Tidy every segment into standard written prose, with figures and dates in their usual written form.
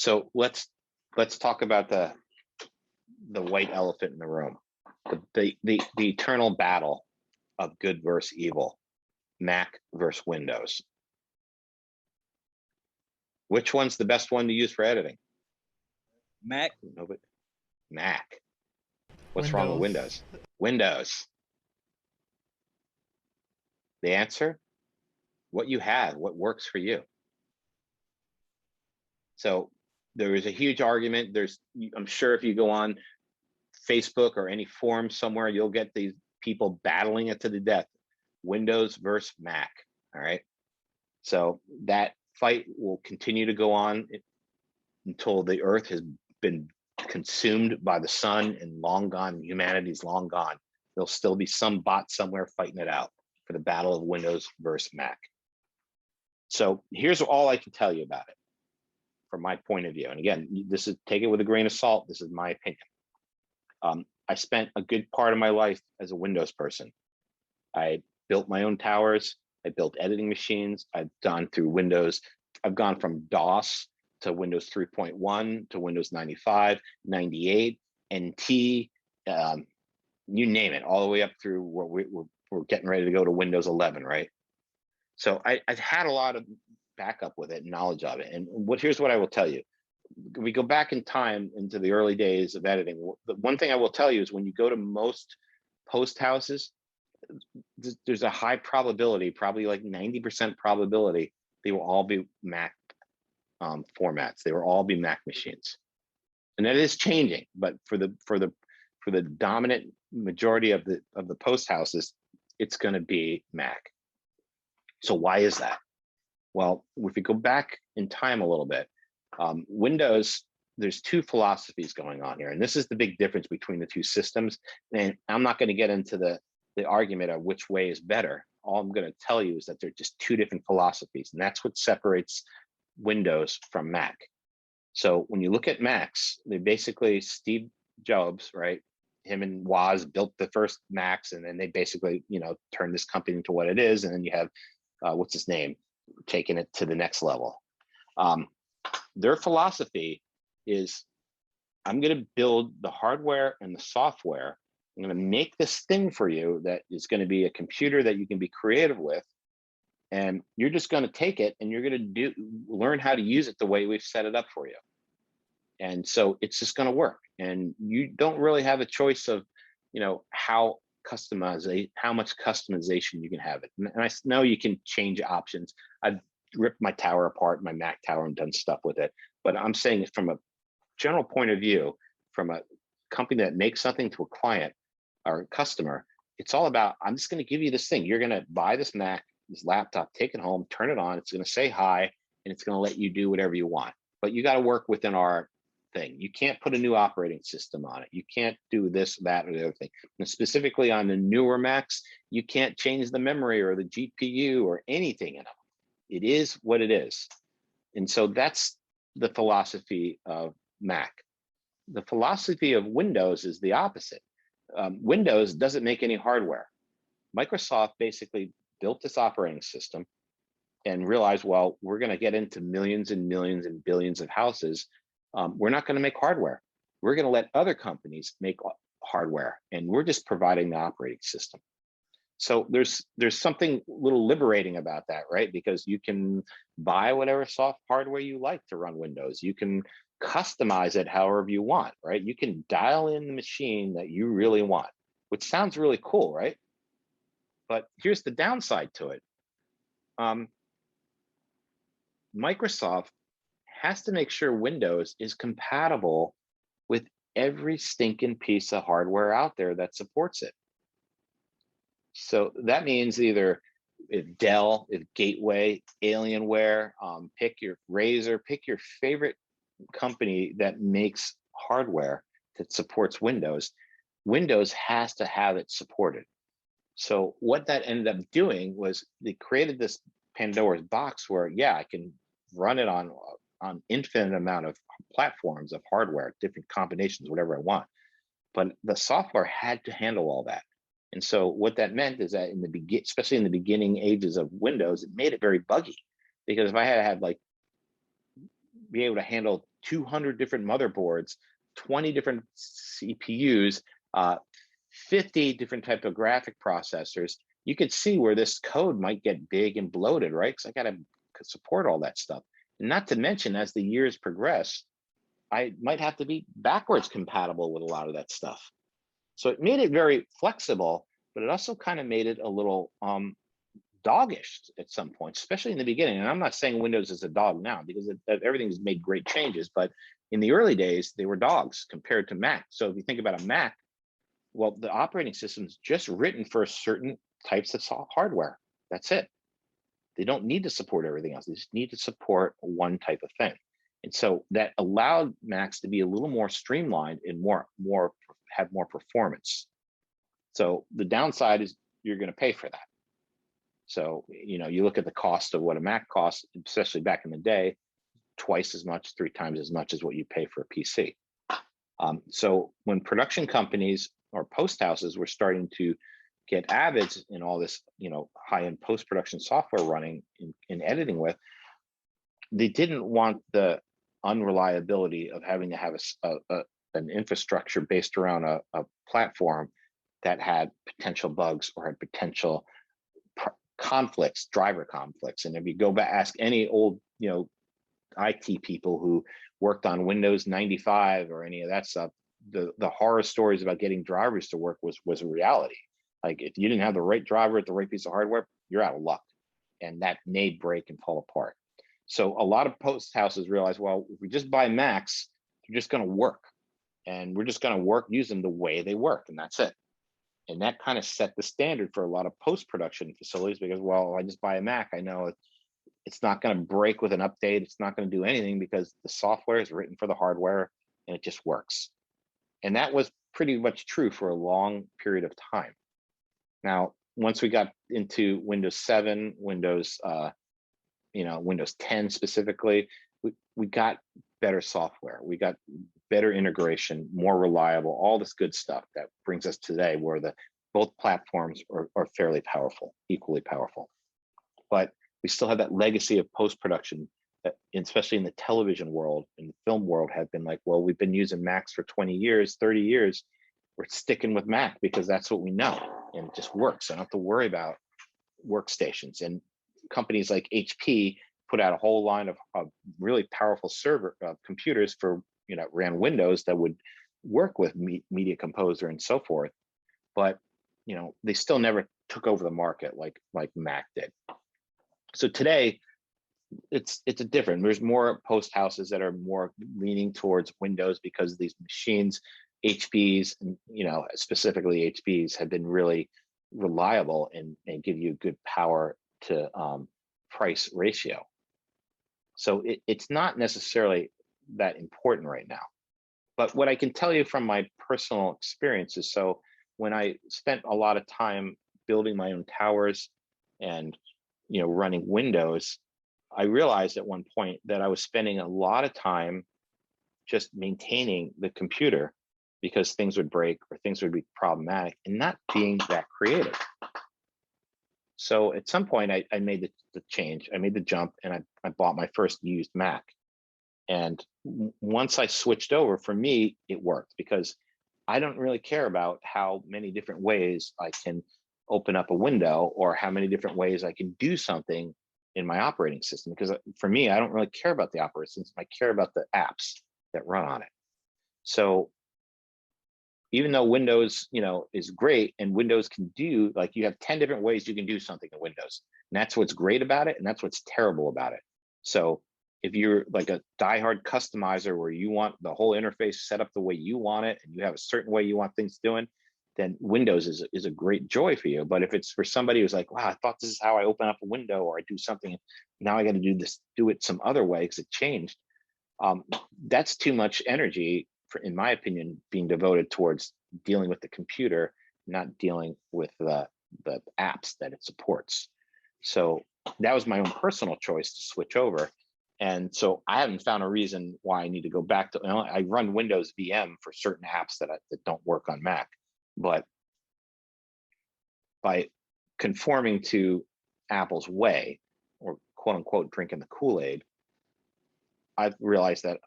So let's talk about the white elephant in the room, the eternal battle of good versus evil, Mac versus Windows. Which one's the best one to use for editing? Mac. No, but Mac. What's wrong with Windows? Windows. The answer? What you have, what works for you. So there is a huge argument. I'm sure if you go on Facebook or any forum somewhere, you'll get these people battling it to the death. Windows versus Mac. All right. So that fight will continue to go on until the earth has been consumed by the sun and long gone. Humanity's long gone. There'll still be some bot somewhere fighting it out for the battle of Windows versus Mac. So here's all I can tell you about it from my point of view. And again, this is, take it with a grain of salt. This is my opinion. I spent a good part of my life as a Windows person. I built my own towers. I built editing machines. I've gone through Windows. I've gone from DOS to Windows 3.1 to Windows 95, 98, NT, you name it, all the way up through what we're getting ready to go to Windows 11, right? So I've had a lot of backup with it, knowledge of it. And here's what I will tell you. We go back in time into the early days of editing. The one thing I will tell you is when you go to most post houses, there's a high probability, probably like 90% probability, they will all be Mac formats. They will all be Mac machines, and that is changing. But for the dominant majority of the post houses, it's going to be Mac. So why is that? Well, if we go back in time a little bit, Windows, there's two philosophies going on here, and this is the big difference between the two systems. And I'm not going to get into the argument of which way is better. All I'm going to tell you is that they're just two different philosophies, and that's what separates Windows from Mac. So when you look at Macs, they basically, Steve Jobs, right? Him and Woz built the first Macs, and then they basically, turned this company into what it is. And then you have, what's his name, taking it to the next level. Their philosophy is, I'm going to build the hardware and the software. I'm going to make this thing for you that is going to be a computer that you can be creative with. And you're just going to take it and you're going to learn how to use it the way we've set it up for you. And so it's just going to work. And you don't really have a choice of, how much customization you can have it. And I know you can change options. I've ripped my tower apart, my Mac tower, and done stuff with it. But I'm saying it from a general point of view, from a company that makes something to a client or a customer, it's all about, I'm just going to give you this thing. You're going to buy this Mac, this laptop, take it home, turn it on. It's going to say hi, and it's going to let you do whatever you want. But you got to work within our thing. You can't put a new operating system on it. You can't do this, that, or the other thing. And specifically on the newer Macs, you can't change the memory or the GPU or anything in them. It is what it is. And so that's the philosophy of Mac. The philosophy of Windows is the opposite. Windows doesn't make any hardware. Microsoft basically built this operating system and realized, well, we're going to get into millions and millions and billions of houses. We're not going to make hardware. We're going to let other companies make hardware, and we're just providing the operating system. So there's something a little liberating about that, right? Because you can buy whatever soft hardware you like to run Windows. You can customize it however you want, right? You can dial in the machine that you really want, which sounds really cool, right? But here's the downside to it. Microsoft has to make sure Windows is compatible with every stinking piece of hardware out there that supports it. So that means either if Dell, if Gateway, Alienware, pick your Razer, pick your favorite company that makes hardware that supports Windows. Windows has to have it supported. So what that ended up doing was they created this Pandora's box where, yeah, I can run it on infinite amount of platforms of hardware, different combinations, whatever I want. But the software had to handle all that. And so what that meant is that especially in the beginning ages of Windows, it made it very buggy. Because if I had like be able to handle 200 different motherboards, 20 different CPUs, 50 different type of graphic processors, you could see where this code might get big and bloated, right? Because I got to support all that stuff. And not to mention, as the years progress, I might have to be backwards compatible with a lot of that stuff. So it made it very flexible, but it also kind of made it a little doggish at some point, especially in the beginning. And I'm not saying Windows is a dog now, because everything's made great changes, but in the early days, they were dogs compared to Mac. So if you think about a Mac, well, the operating system is just written for certain types of hardware. That's it. They don't need to support everything else. They just need to support one type of thing. And so that allowed Macs to be a little more streamlined and have more performance. So the downside is you're going to pay for that. So, you look at the cost of what a Mac costs, especially back in the day, twice as much, 3 times as much as what you pay for a PC. So when production companies or post houses were starting to get Avids and all this, high-end post-production software running in editing with, they didn't want the unreliability of having to have an infrastructure based around a platform that had potential bugs or had potential conflicts, driver conflicts. And if you go back, ask any old, IT people who worked on Windows 95 or any of that stuff, the horror stories about getting drivers to work was a reality. Like, if you didn't have the right driver at the right piece of hardware, you're out of luck. And that may break and fall apart. So a lot of post houses realize, well, if we just buy Macs, they're just going to work. And we're just going to use them the way they work. And that's it. And that kind of set the standard for a lot of post-production facilities, because, well, I just buy a Mac, I know it's not going to break with an update. It's not going to do anything because the software is written for the hardware and it just works. And that was pretty much true for a long period of time. Now, once we got into Windows 7, Windows 10 specifically, we got better software. We got better integration, more reliable, all this good stuff that brings us today where both platforms are fairly powerful, equally powerful. But we still have that legacy of post-production, especially in the television world, in the film world, have been like, well, we've been using Macs for 20 years, 30 years. We're sticking with Mac because that's what we know, and it just works. I don't have to worry about workstations. And companies like HP put out a whole line of really powerful server computers for, ran Windows that would work with Media Composer and so forth. But, they still never took over the market like Mac did. So today, it's a different. There's more post houses that are more leaning towards Windows because these machines, HPs, and specifically HPs, have been really reliable and give you good power to price ratio. So it's not necessarily that important right now. But what I can tell you from my personal experiences, so when I spent a lot of time building my own towers and running Windows, I realized at one point that I was spending a lot of time just maintaining the computer because things would break or things would be problematic and not being that creative. So at some point I made the change, I made the jump, and I bought my first used Mac. And once I switched over, for me, it worked because I don't really care about how many different ways I can open up a window or how many different ways I can do something in my operating system. Because for me, I don't really care about the operating system. I care about the apps that run on it. So even though Windows, is great, and Windows can do, like, you have 10 different ways you can do something in Windows. And that's what's great about it, and that's what's terrible about it. So if you're like a diehard customizer where you want the whole interface set up the way you want it, and you have a certain way you want things doing, then Windows is a great joy for you. But if it's for somebody who's like, wow, I thought this is how I open up a window or I do something, now I got to do it some other way because it changed. That's too much energy, in my opinion, being devoted towards dealing with the computer, not dealing with the apps that it supports. So that was my own personal choice to switch over. And so I haven't found a reason why I need to go back to, I run Windows VM for certain apps that don't work on Mac. But by conforming to Apple's way, or quote unquote drinking the Kool-Aid, I've realized that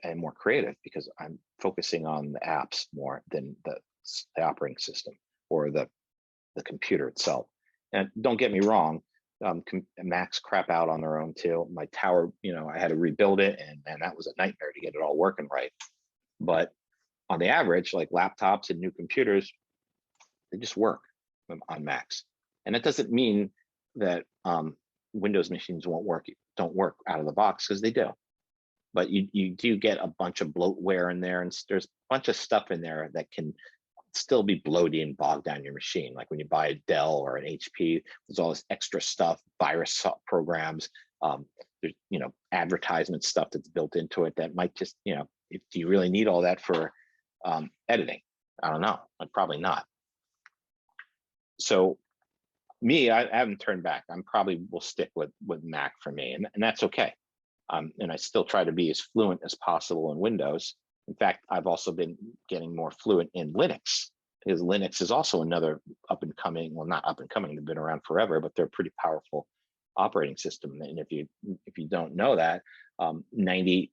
I'm more creative because I'm focusing on the apps more than the operating system or the computer itself. And don't get me wrong, Macs crap out on their own too. My tower, I had to rebuild it, and that was a nightmare to get it all working right. But on the average, like laptops and new computers, they just work on Macs. And it doesn't mean that Windows machines don't work out of the box, because they do. But you do get a bunch of bloatware in there, and there's a bunch of stuff in there that can still be bloated and bog down your machine. Like when you buy a Dell or an HP, there's all this extra stuff, virus programs, there's advertisement stuff that's built into it that might just, do you really need all that for editing? I don't know, probably not. So me, I haven't turned back. I'm probably will stick with Mac for me, and that's okay. And I still try to be as fluent as possible in Windows. In fact, I've also been getting more fluent in Linux, because Linux is also another up and coming, well, not up and coming, they've been around forever, but they're a pretty powerful operating system. And if you don't know that, 95%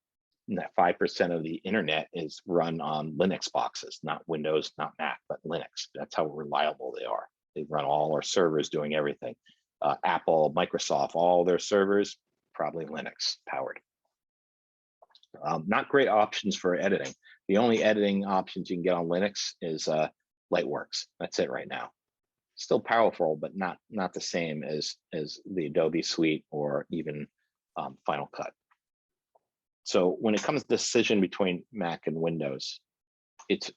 of the internet is run on Linux boxes, not Windows, not Mac, but Linux. That's how reliable they are. They run all our servers doing everything. Apple, Microsoft, all their servers, probably Linux powered. Not great options for editing. The only editing options you can get on Linux is Lightworks. That's it right now. Still powerful, but not the same as the Adobe Suite or even Final Cut. So when it comes to decision between Mac and Windows, it's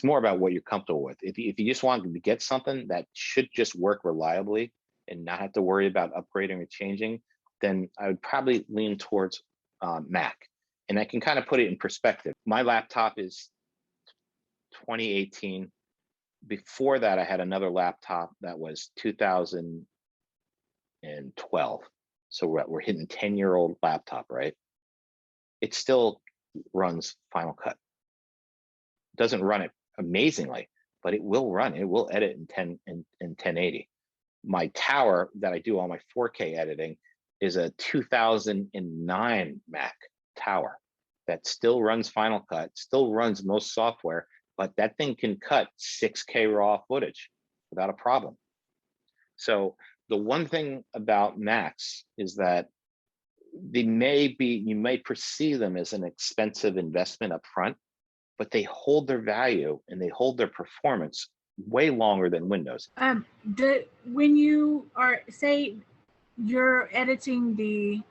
more about what you're comfortable with. If you just want to get something that should just work reliably and not have to worry about upgrading or changing, then I would probably lean towards Mac. And I can kind of put it in perspective. My laptop is 2018. Before that, I had another laptop that was 2012. So we're hitting 10-year-old laptop, right? It still runs Final Cut. It doesn't run it amazingly, but it will run. It will edit in 1080. My tower that I do all my 4K editing is a 2009 Mac tower that still runs Final Cut, still runs most software, but that thing can cut 6K raw footage without a problem. So the one thing about Macs is that you may perceive them as an expensive investment up front, but they hold their value and they hold their performance way longer than Windows. When you are, say, you're editing the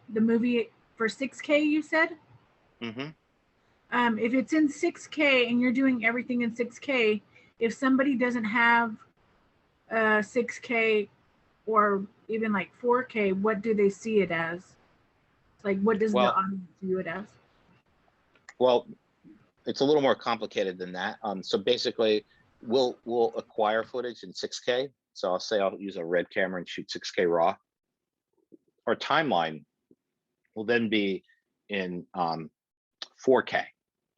movie for 6K, you said? Mm-hmm. If it's in 6K and you're doing everything in 6K, if somebody doesn't have 6K or even like 4K, what do they see it as? Like, what does the audience view it as? Well, it's a little more complicated than that. So basically, we'll acquire footage in 6K. So I'll use a Red camera and shoot 6K raw. Our timeline will then be in 4K.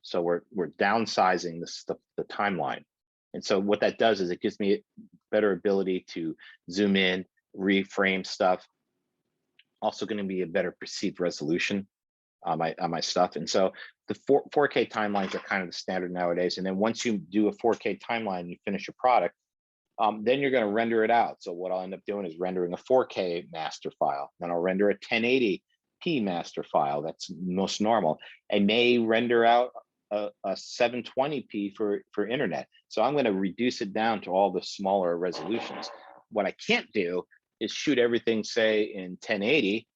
So we're downsizing the timeline. And so what that does is it gives me better ability to zoom in, reframe stuff. Also going to be a better perceived resolution on my stuff. And so the 4K timelines are kind of the standard nowadays. And then once you do a 4K timeline, you finish your product, then you're going to render it out. So what I'll end up doing is rendering a 4K master file. Then I'll render a 1080p master file. That's most normal. I may render out a 720p for internet. So I'm going to reduce it down to all the smaller resolutions. What I can't do is shoot everything, say, in 1080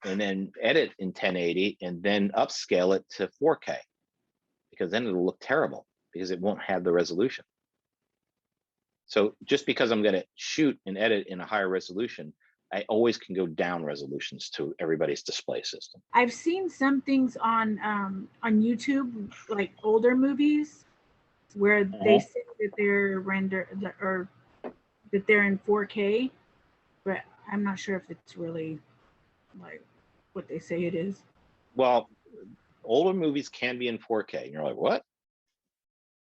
and then edit in 1080 and then upscale it to 4K, because then it'll look terrible because it won't have the resolution. So just because I'm going to shoot and edit in a higher resolution, I always can go down resolutions to everybody's display system. I've seen some things on YouTube, like older movies, where they say that they're rendered or that they're in 4K, but I'm not sure if it's really like what they say it is. Well, older movies can be in 4K, and you're like, what?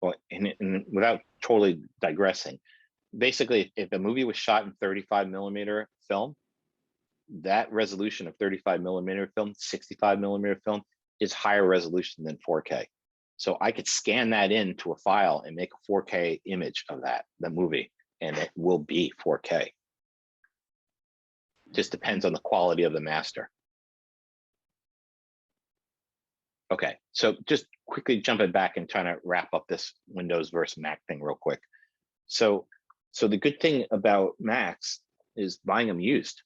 Well, and without totally digressing, basically, if a movie was shot in 35mm film, that resolution of 35mm film, 65mm film is higher resolution than 4K. So I could scan that into a file and make a 4K image of the movie, and it will be 4K. Just depends on the quality of the master. Okay, so just quickly jumping back and trying to wrap up this Windows versus Mac thing real quick. So the good thing about Macs is buying them used,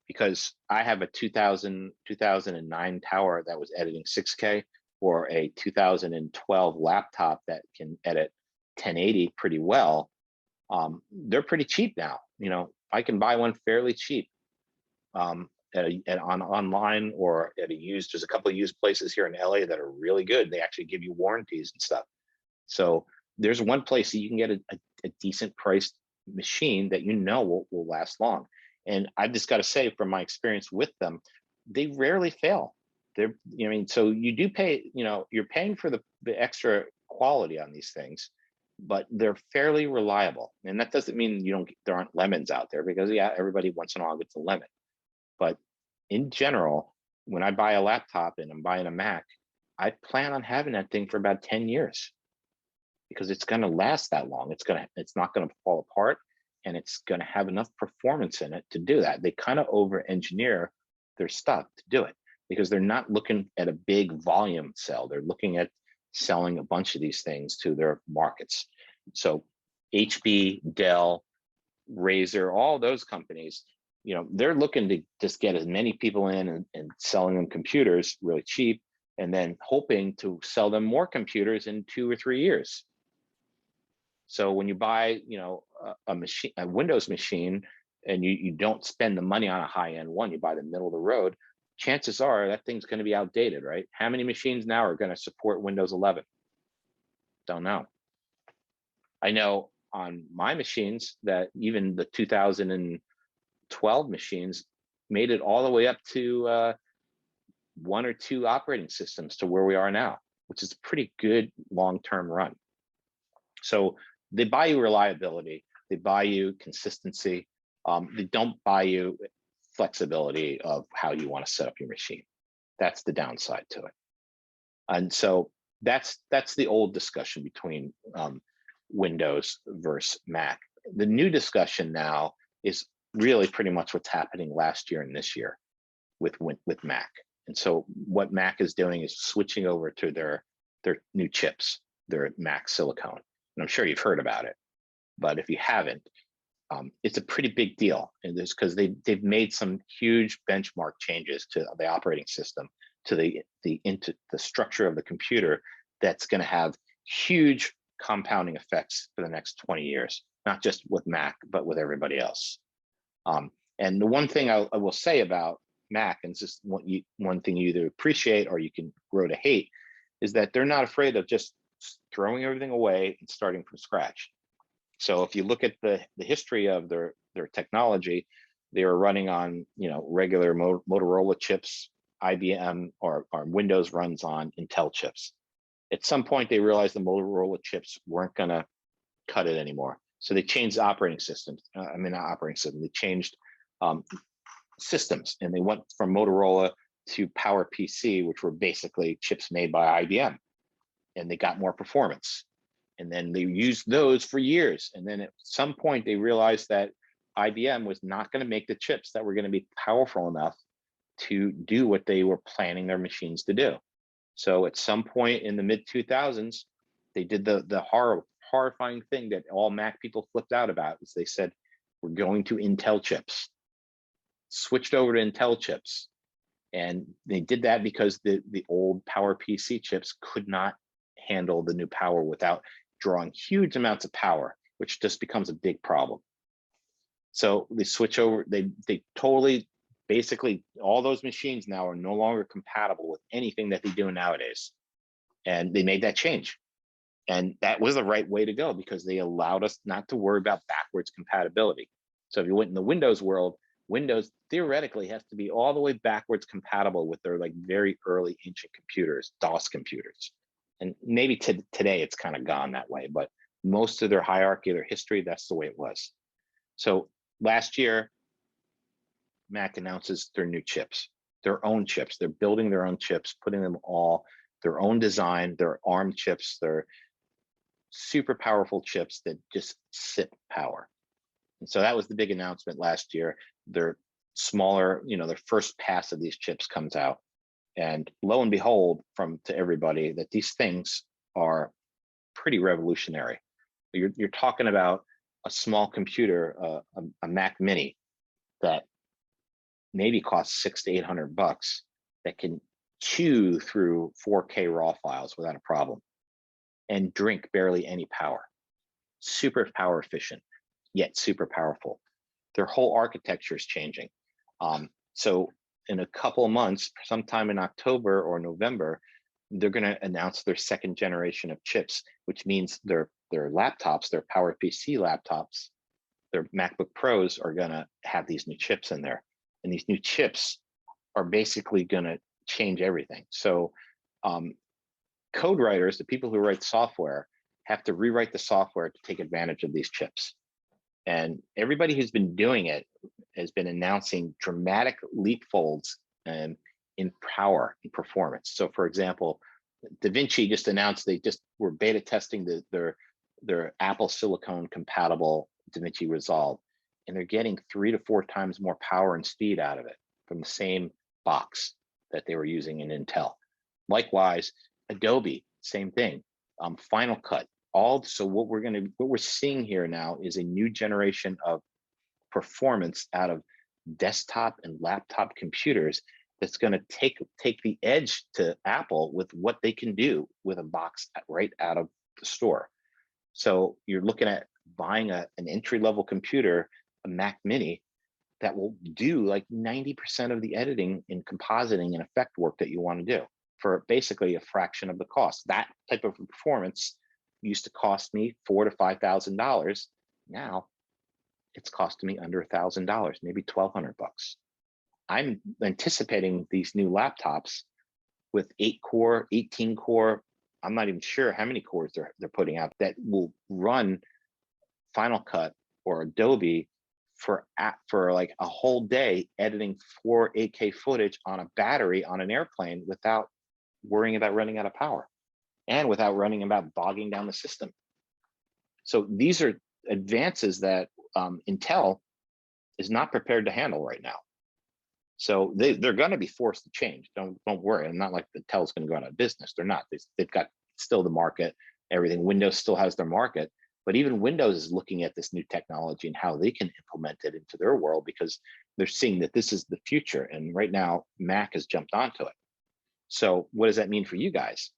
because I have a 2009 tower that was editing 6K, or a 2012 laptop that can edit 1080 pretty well. They're pretty cheap now. You know, I can buy one fairly cheap on online or at a used. There's a couple of used places here in LA that are really good. They actually give you warranties and stuff. So there's one place that you can get a decent priced machine that you know will last long. And I've just got to say, from my experience with them, they rarely fail. They're, I mean, so you do pay, you know, you're paying for the extra quality on these things, but they're fairly reliable. And that doesn't mean there aren't lemons out there, because yeah, everybody once in a while gets a lemon. But in general, when I buy a laptop and I'm buying a Mac, I plan on having that thing for about 10 years, because it's going to last that long. It's not going to fall apart, and it's going to have enough performance in it to do that. They kind of over-engineer their stuff to do it, because they're not looking at a big volume sell. They're looking at selling a bunch of these things to their markets. So HP, Dell, Razer, all those companies, you know, they're looking to just get as many people in and selling them computers really cheap, and then hoping to sell them more computers in 2 or 3 years. So when you buy, you know, a Windows machine, and you don't spend the money on a high-end one, you buy the middle of the road, chances are that thing's going to be outdated, right? How many machines now are going to support Windows 11? Don't know. I know on my machines that even the 2012 machines made it all the way up to 1 or 2 operating systems to where we are now, which is a pretty good long-term run. So they buy you reliability, they buy you consistency, they don't buy you flexibility of how you want to set up your machine. That's the downside to it. And so that's the old discussion between Windows versus Mac. The new discussion now is really pretty much what's happening last year and this year with Mac. And so what Mac is doing is switching over to their new chips, their Mac silicone. And I'm sure you've heard about it, but if you haven't, it's a pretty big deal, and it's because they've made some huge benchmark changes to the operating system, to the structure of the computer, that's going to have huge compounding effects for the next 20 years, not just with Mac, but with everybody else. And the one thing I will say about Mac, and it's just one thing you either appreciate or you can grow to hate, is that they're not afraid of just throwing everything away and starting from scratch. So if you look at the history of their technology, they were running on, you know, regular Motorola chips. IBM or Windows runs on Intel chips. At some point, they realized the Motorola chips weren't going to cut it anymore, so they changed the operating systems. Not operating system. They changed systems, and they went from Motorola to PowerPC, which were basically chips made by IBM, and they got more performance. And then they used those for years. And then at some point, they realized that IBM was not going to make the chips that were going to be powerful enough to do what they were planning their machines to do. So at some point in the mid-2000s, they did the horrifying thing that all Mac people flipped out about, is they said, we're going to Intel chips, switched over to Intel chips. And they did that because the old PowerPC chips could not handle the new power without drawing huge amounts of power, which just becomes a big problem. So they switch over, they totally, basically all those machines now are no longer compatible with anything that they do nowadays. And they made that change. And that was the right way to go, because they allowed us not to worry about backwards compatibility. So if you went in the Windows world, Windows theoretically has to be all the way backwards compatible with their like very early ancient computers, DOS computers. And maybe today it's kind of gone that way, but most of their hierarchy, their history, that's the way it was. So last year, Mac announces their new chips, their own chips. They're building their own chips, putting them all their own design, their ARM chips, their super powerful chips that just sip power. And so that was the big announcement last year. Their smaller, their first pass of these chips comes out. And lo and behold, to everybody, that these things are pretty revolutionary. You're talking about a small computer, a Mac Mini, that maybe costs $600 to $800, that can chew through 4K raw files without a problem and drink barely any power. Super power efficient, yet super powerful. Their whole architecture is changing. So in a couple of months, sometime in October or November, they're going to announce their second generation of chips, which means their laptops, their PowerPC laptops, their MacBook Pros are going to have these new chips in there. And these new chips are basically going to change everything. So code writers, the people who write software, have to rewrite the software to take advantage of these chips. And everybody who's been doing it has been announcing dramatic leapfolds in power and performance. So for example, DaVinci just announced they just were beta testing their Apple Silicon compatible DaVinci Resolve, and they're getting 3 to 4 times more power and speed out of it from the same box that they were using in Intel. Likewise, Adobe, same thing. Final Cut. So what we're seeing here now is a new generation of performance out of desktop and laptop computers that's going to take the edge to Apple with what they can do with a box right out of the store. So you're looking at buying an entry-level computer, a Mac Mini, that will do like 90% of the editing and compositing and effect work that you want to do for basically a fraction of the cost. That type of performance used to cost me $4,000 to $5,000. Now it's costing me under $1,000, maybe $1,200. I'm anticipating these new laptops with 8-core, 18-core, I'm not even sure how many cores they're putting out, that will run Final Cut or Adobe for like a whole day, editing 4 8K footage on a battery on an airplane without worrying about running out of power and without running about bogging down the system. So these are advances that Intel is not prepared to handle right now. So they're going to be forced to change. Don't worry. I'm not like Intel's going to go out of business. They're not. They've got still the market. Everything. Windows still has their market. But even Windows is looking at this new technology and how they can implement it into their world, because they're seeing that this is the future. And right now, Mac has jumped onto it. So what does that mean for you guys?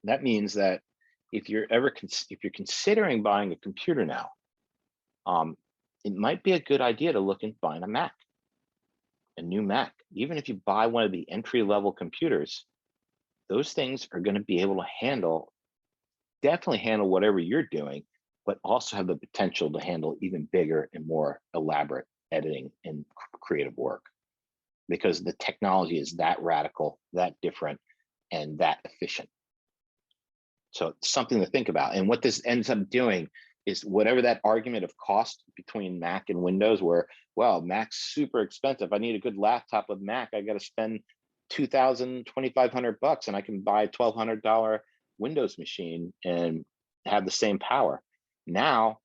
That means that if you're considering buying a computer now, it might be a good idea to look and find a Mac, a new Mac. Even if you buy one of the entry-level computers, those things are going to be able to definitely handle whatever you're doing, but also have the potential to handle even bigger and more elaborate editing and creative work, because the technology is that radical, that different, and that efficient. So it's something to think about. And what this ends up doing is, whatever that argument of cost between Mac and Windows, where, well, Mac's super expensive, I need a good laptop with Mac, I got to spend $2,000, $2,500, and I can buy a $1,200 Windows machine and have the same power. Now,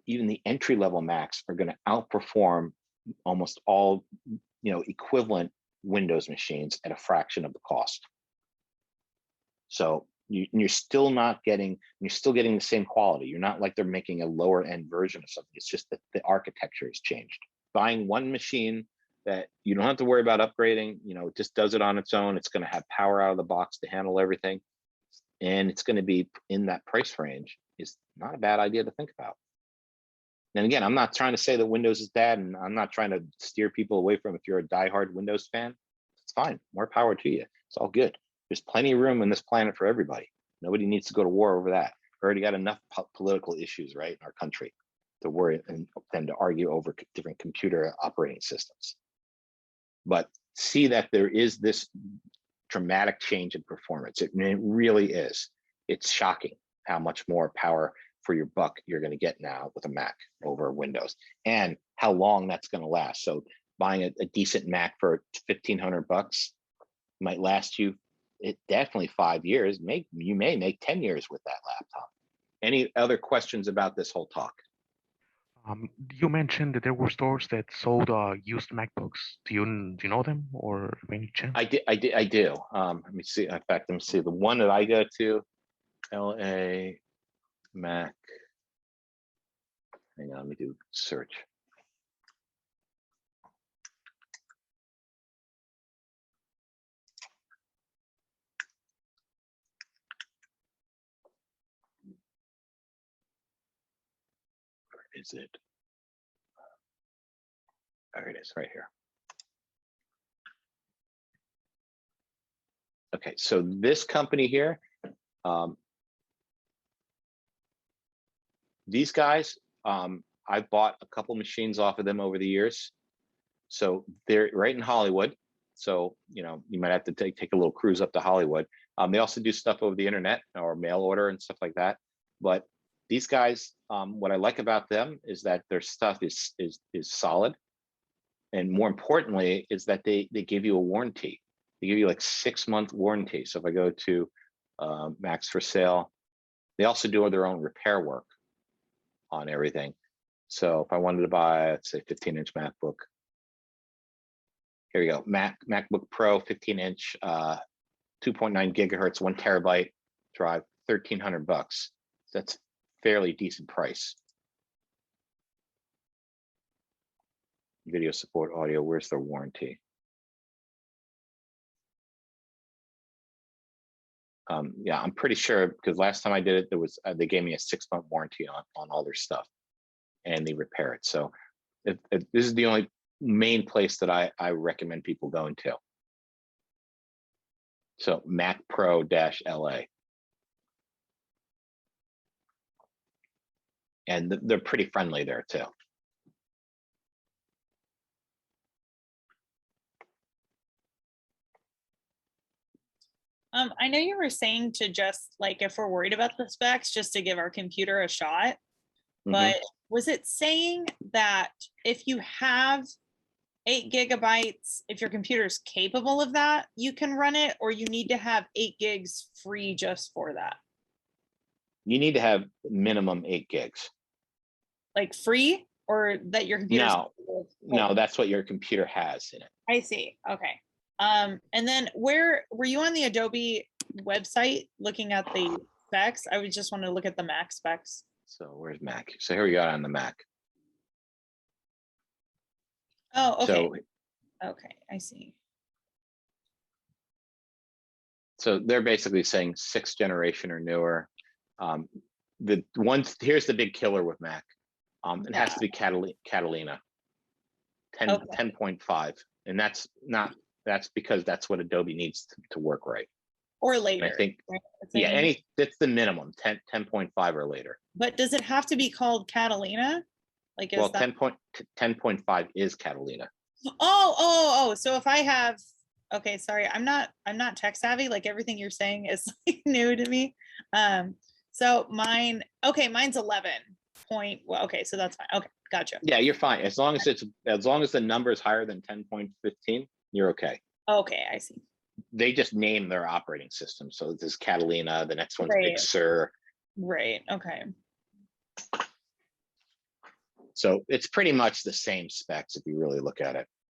even the entry-level Macs are going to outperform almost all, equivalent Windows machines at a fraction of the cost. So you're still getting the same quality. You're not like they're making a lower end version of something. It's just that the architecture has changed. Buying one machine that you don't have to worry about upgrading, it just does it on its own. It's going to have power out of the box to handle everything, and it's going to be in that price range, is not a bad idea to think about. And again, I'm not trying to say that Windows is bad, and I'm not trying to steer people away from, if you're a diehard Windows fan, it's fine. More power to you. It's all good. There's plenty of room on this planet for everybody. Nobody needs to go to war over that. We already got enough political issues, right, in our country to worry and then to argue over different computer operating systems. But see that there is this dramatic change in performance. It really is. It's shocking how much more power for your buck you're going to get now with a Mac over Windows, and how long that's going to last. So buying a decent Mac for $1,500 might last you definitely 5 years. You may make 10 years with that laptop. Any other questions about this whole talk? You mentioned that there were stores that sold used MacBooks. Do you know them, or by any chance? I do. Let me see. In fact, let me see. The one that I go to, LA Mac. Hang on, let me do search. Where is it? There it is, right here. Okay, so this company here, these guys, I've bought a couple machines off of them over the years. So they're right in Hollywood. So, you know, you might have to take a little cruise up to Hollywood. They also do stuff over the internet or mail order and stuff like that. But these guys, what I like about them is that their stuff is solid. And more importantly, is that they give you a warranty. They give you like 6-month warranty. So if I go to Macs for Sale, they also do their own repair work on everything. So if I wanted to buy, let's say 15-inch MacBook, here we go, MacBook Pro 15-inch, 2.9 gigahertz, 1 terabyte drive, $1,300. That's fairly decent price. Video support, audio, where's the warranty? Yeah, I'm pretty sure, because last time I did it, there was they gave me a 6-month warranty on all their stuff, and they repair it. So if this is the only main place that I recommend people going to. So Mac Pro -LA. And they're pretty friendly there too. I know you were saying to just like, if we're worried about the specs, just to give our computer a shot, but was it saying that if you have 8 gigabytes, if your computer is capable of that, you can run it, or you need to have 8 gigs free just for that? You need to have minimum 8 gigs. Like free, or that your computer? No, that's what your computer has in it. I see. Okay. And then where were you on the Adobe website looking at the specs? I would just want to look at the Mac specs. So where's Mac? So here we go on the Mac. Oh, okay. So, okay, I see. So they're basically saying 6th generation or newer. The ones, here's the big killer with Mac. It has to be Catalina 10.5, and that's because that's what Adobe needs to work right. Or later. And I think, right? that's the minimum, 10.5 or later. But does it have to be called Catalina? Like, is well, that... 10.5 is Catalina. Oh, so if I have, okay, sorry, I'm not tech savvy. Like everything you're saying is like new to me. So mine's 11 point. Well, okay, so that's fine. Okay, gotcha. Yeah, you're fine. As long as the number is higher than 10.15, you're okay. Okay, I see. They just name their operating system. So this is Catalina, the next one's Right. Big Sur. Right, okay. So it's pretty much the same specs if you really look at it.